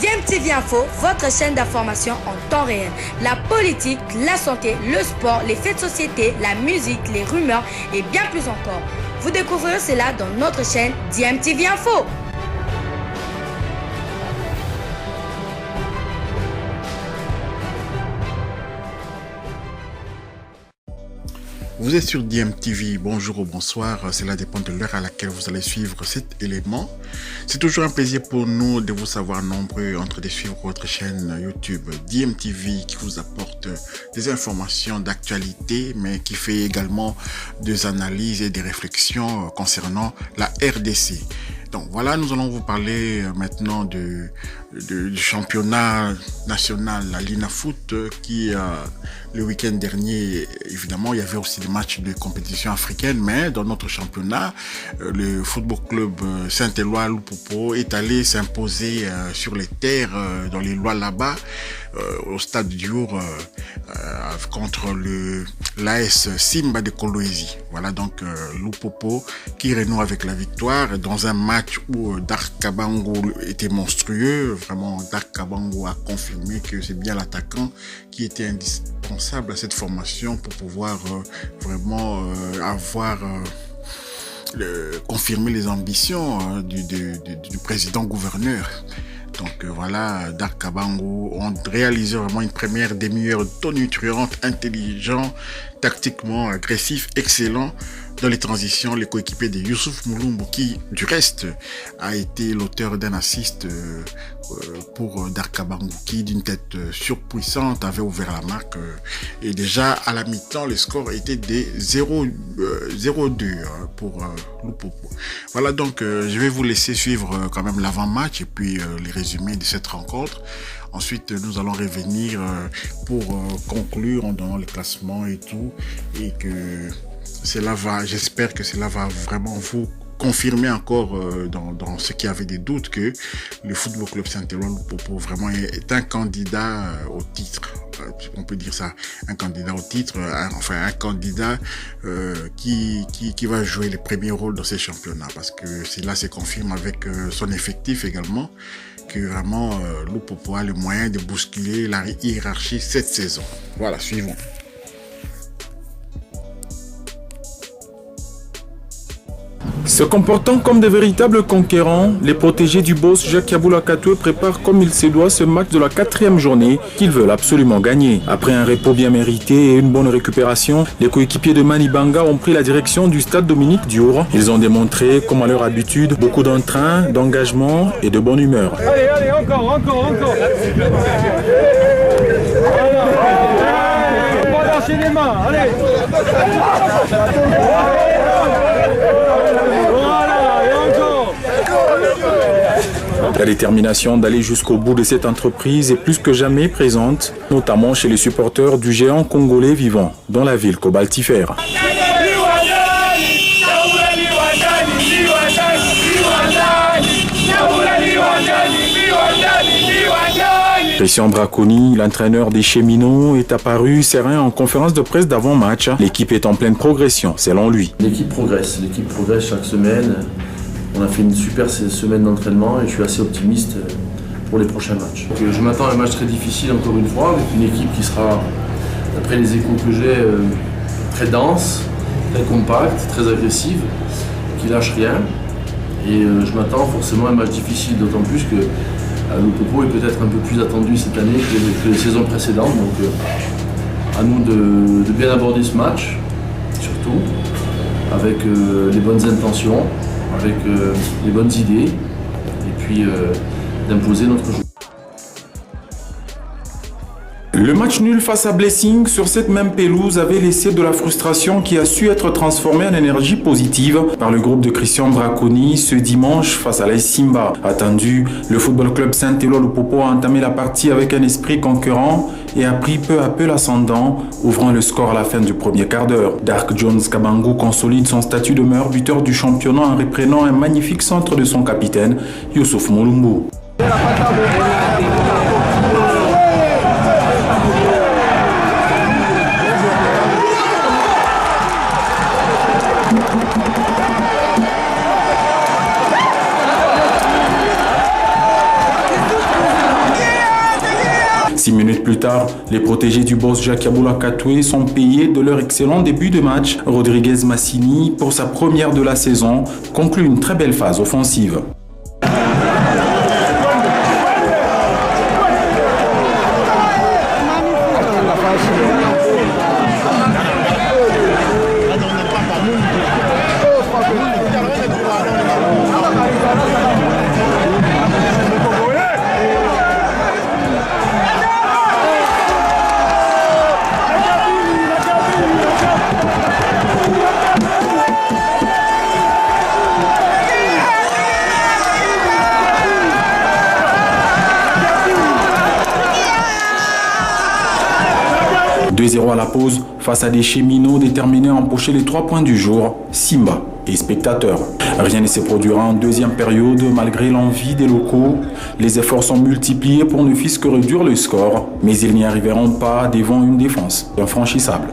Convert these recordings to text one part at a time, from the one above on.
DMTV Info, votre chaîne d'information en temps réel. La politique, la santé, le sport, les faits de société, la musique, les rumeurs et bien plus encore. Vous découvrirez cela dans notre chaîne DMTV Info. Vous êtes sur DMTV, bonjour ou bonsoir, cela dépend de l'heure à laquelle vous allez suivre cet élément. C'est toujours un plaisir pour nous de vous savoir nombreux en train de suivre votre chaîne YouTube DMTV qui vous apporte des informations d'actualité mais qui fait également des analyses et des réflexions concernant la RDC. Donc voilà, nous allons vous parler maintenant du championnat national, la Linafoot, qui le week-end dernier, évidemment, il y avait aussi des matchs de compétition africaine, mais dans notre championnat, le football club Saint-Éloi Lupopo est allé s'imposer sur les terres, dans les lois là-bas, au stade Diour, contre l'AS Simba de Kolwezi. Voilà donc Lupopo qui renoue avec la victoire dans un match où Dark Kabango était monstrueux. Vraiment, Dark Kabango a confirmé que c'est bien l'attaquant qui était indispensable à cette formation pour pouvoir vraiment confirmer les ambitions du président-gouverneur. Donc voilà, Dark Kabango ont réalisé vraiment une première demi-heure tonitruante, intelligent, tactiquement agressif, excellent. Dans les transitions, les coéquipiers de Youssouf Moulumbu, qui du reste a été l'auteur d'un assist pour Dark Kabango, qui d'une tête surpuissante avait ouvert la marque. Et déjà à la mi-temps, le score était de 0-2 pour Lupopo. Voilà donc, je vais vous laisser suivre quand même l'avant-match et puis les résumés de cette rencontre. Ensuite, nous allons revenir pour conclure en donnant le classement et tout, et que j'espère que cela va vraiment vous confirmer encore dans ceux qui avaient des doutes que le Football Club Saint-Éloi Lupopo vraiment est un candidat au titre. On peut dire ça, un candidat au titre, un candidat qui va jouer les premiers rôles dans ces championnats, parce que cela se confirme avec son effectif également, que vraiment Lupopo a le moyen de bousculer la hiérarchie cette saison. Voilà, suivons. Se comportant comme de véritables conquérants, les protégés du boss Jacques Yaboula Katoué préparent comme il se doit ce match de la 4e journée qu'ils veulent absolument gagner. Après un repos bien mérité et une bonne récupération, les coéquipiers de Manibanga ont pris la direction du stade Dominique Diour. Ils ont démontré, comme à leur habitude, beaucoup d'entrain, d'engagement et de bonne humeur. Allez, encore. On va lâcher les mains, allez. La détermination d'aller jusqu'au bout de cette entreprise est plus que jamais présente, notamment chez les supporters du géant congolais vivant dans la ville cobaltifère. Christian Braconi, l'entraîneur des Cheminots, est apparu serein en conférence de presse d'avant-match. L'équipe est en pleine progression, selon lui. L'équipe progresse chaque semaine. On a fait une super semaine d'entraînement et je suis assez optimiste pour les prochains matchs. Donc, je m'attends à un match très difficile encore une fois, avec une équipe qui sera, d'après les échos que j'ai, très dense, très compacte, très agressive, qui lâche rien. Et je m'attends forcément à un match difficile, d'autant plus que Lupopo est peut-être un peu plus attendu cette année que les saisons précédentes. Donc à nous de bien aborder ce match, surtout, avec les bonnes intentions, avec les bonnes idées, et puis d'imposer notre jeu. Le match nul face à Blessing sur cette même pelouse avait laissé de la frustration qui a su être transformée en énergie positive par le groupe de Christian Braconi ce dimanche face à l'AS Simba. Attendu, le Football Club Saint-Éloi Lupopo a entamé la partie avec un esprit concurrent et a pris peu à peu l'ascendant, ouvrant le score à la fin du premier quart d'heure. Dark Jones Kabango consolide son statut de meilleur buteur du championnat en reprenant un magnifique centre de son capitaine, Youssouf Moulumbu. 6 minutes plus tard, les protégés du boss Jakaboula Katoué sont payés de leur excellent début de match. Rodriguez Massini, pour sa première de la saison, conclut une très belle phase offensive. « 2-0 à la pause, face à des cheminots déterminés à empocher les 3 points du jour, Simba et spectateurs. Rien ne s'est produit en deuxième période malgré l'envie des locaux. Les efforts sont multipliés pour ne fût-ce que réduire le score, mais ils n'y arriveront pas devant une défense infranchissable.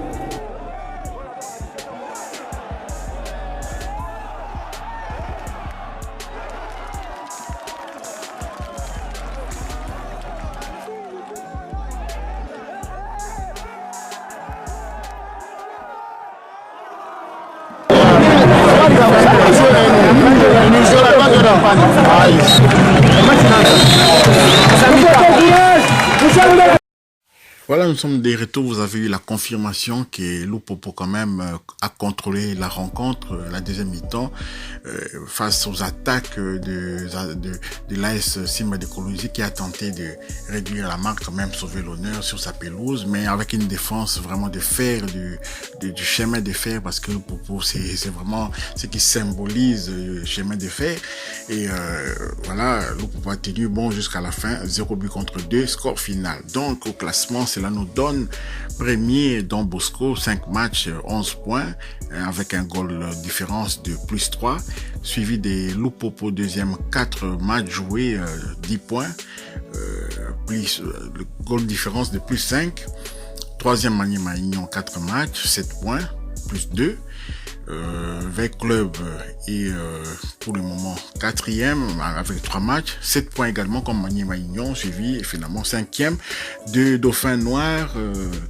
Voilà, nous sommes des retours. Vous avez eu la confirmation que Lupopo quand même a contrôlé la rencontre, la deuxième mi-temps, face aux attaques de l'AS Simba de Kolwezi qui a tenté de réduire la marque, quand même sauver l'honneur sur sa pelouse, mais avec une défense vraiment de fer, du chemin de fer, parce que Lupopo c'est vraiment ce qui symbolise le chemin de fer. Et voilà, Lupopo a tenu bon jusqu'à la fin, 0 but contre 2, score final. Donc au classement, cela nous donne premier Don Bosco, 5 matchs, 11 points, avec un goal différence de plus 3, suivi des Lupopo deuxième, 4 matchs joués, 10 points, plus le goal différence de plus 5, troisième Maniema Union, 4 matchs, 7 points, plus 2, Vert Club et pour le moment 4e avec 3 matchs, 7 points également comme Maniema Union, suivi finalement 5e de Dauphin Noir,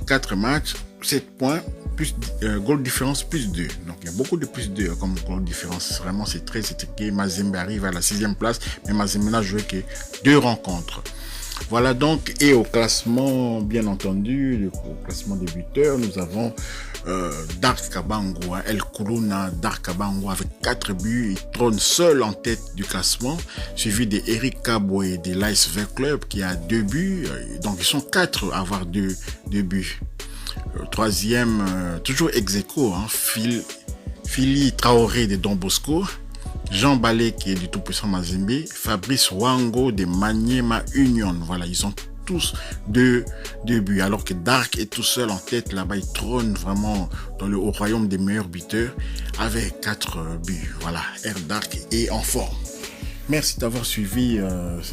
4 matchs, 7 points, plus goal différence plus 2. Donc il y a beaucoup de plus 2 comme goal différence. Vraiment c'est très étriqué. Mazembe arrive à la 6e place, mais Mazembe n'a joué que 2 rencontres. Voilà donc, et au classement, bien entendu, au classement des buteurs, nous avons Dark Kabango, El Kuluna, Dark Kabango avec 4 buts, il trône seul en tête du classement, suivi de Eric Kaboué de l'Ice Vert Club qui a 2 buts, donc ils sont 4 à avoir 2 buts. Troisième, toujours ex-aequo, Fili Traoré de Don Bosco, Jean Balé qui est du tout-puissant Mazembe, Fabrice Wango de Maniema Union. Voilà, ils ont tous 2 buts, alors que Dark est tout seul en tête là-bas, il trône vraiment au royaume des meilleurs buteurs avec 4 buts. Voilà, Air Dark est en forme. Merci d'avoir suivi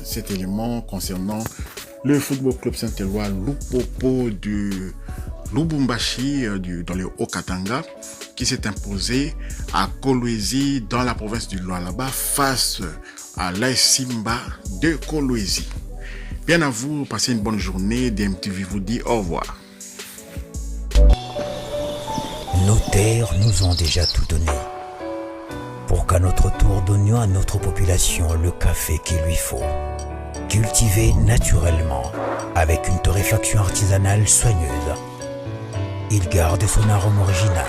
cet élément concernant le Football Club Saint-Éloi Lupopo du Lubumbashi dans le Haut-Katanga qui s'est imposé à Kolwezi dans la province du Lualaba face à l'AS Simba de Kolwezi. Bien à vous, passez une bonne journée. DMTV vous dit au revoir. Nos terres nous ont déjà tout donné. Pour qu'à notre tour donnions à notre population le café qu'il lui faut. Cultivé naturellement, avec une torréfaction artisanale soigneuse. Il garde son arôme original,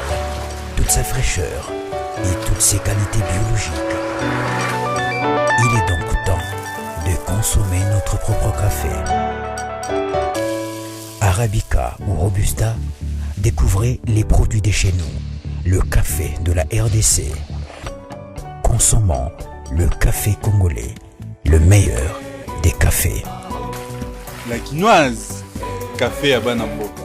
toute sa fraîcheur et toutes ses qualités biologiques. Il est donc temps de consommer notre propre café. Arabica ou Robusta, découvrez les produits de chez nous, le café de la RDC. Consommons le café congolais, le meilleur des cafés. La quinoise, café à Banamboka.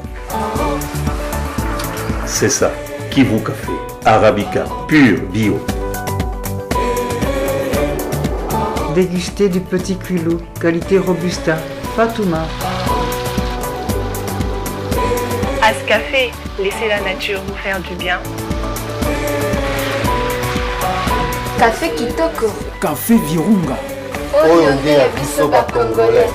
C'est ça, Kivu Café, Arabica, pur bio. Dégustez du petit culot, qualité Robusta, Fatouma. Ascafé, laissez la nature vous faire du bien. Café Kitoko. Café Virunga. Oyonde ya biso ba Congolais.